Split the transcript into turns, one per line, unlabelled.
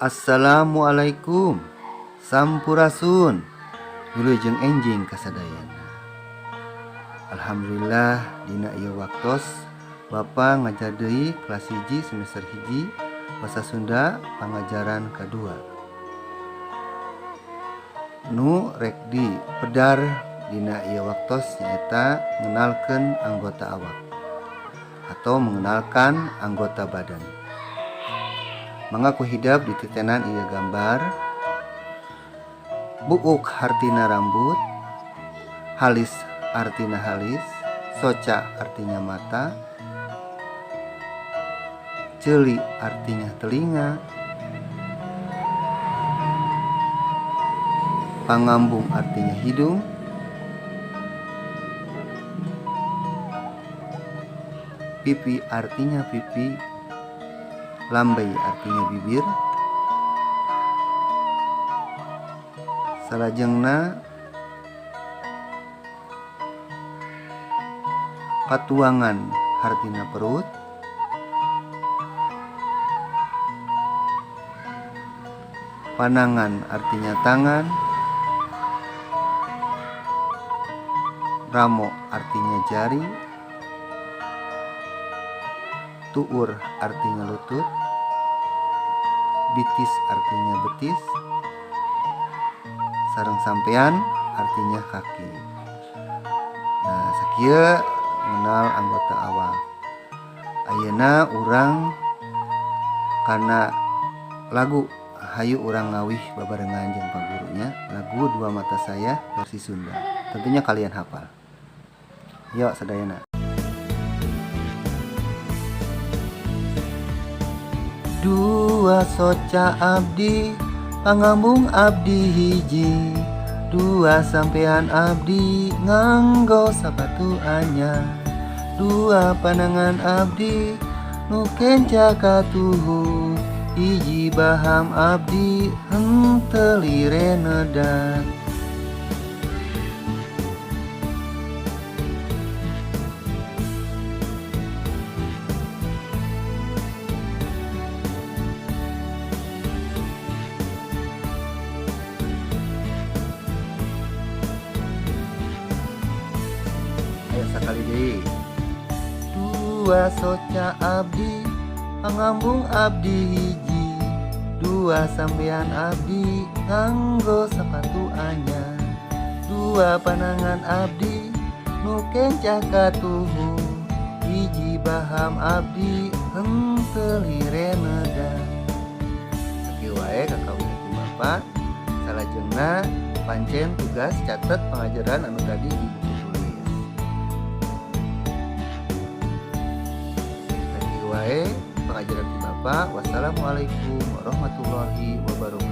Assalamualaikum. Sampurasun. Wilujeng enjing kasadayana. Alhamdulillah dina ieu waktos Bapa ngajar deui kelas 1 semester 1 Basa Sunda pangajaran kedua. Nu rek di pedar dina ieu waktos nyaeta ngenalkeun anggota awak atau mengenalkan anggota badan. Mengaku hidap di titenan ieu gambar. Buuk artina rambut, halis artina halis, soca artinya mata, ceuli artinya telinga, pangambung artinya hidung, pipi artinya pipi, lambai artinya bibir, salajengna patuangan artinya perut, panangan artinya tangan, ramo artinya jari, tuur artinya lutut, bitis artinya betis, sareng sampean artinya kaki. Nah, sakieu mengenal anggota awak. Ayeuna urang kana lagu hayu urang ngawih babarengan jeung pagurunya, lagu Dua Mata Saya versi Sunda. Tentunya kalian hafal. Yo sadayana. Dua soca abdi, pangambung abdi hiji, dua sampean abdi nganggo sapatu anyar, dua panangan abdi nu kenca katuhu, hiji baham abdi henteu lire nedak. Sakali deui. Dua soca abdi, pangambung abdi hiji, dua sampean abdi nganggo sepatu anyar, dua panangan abdi nu kenca katuhu, hiji baham abdi henteu lire nedak. Sakieu wae kakawin ku Bapa. Salajengna pancen tugas catet pengajaran anu tadi di pengajaran di Bapak. Wassalamualaikum warahmatullahi wabarakatuh.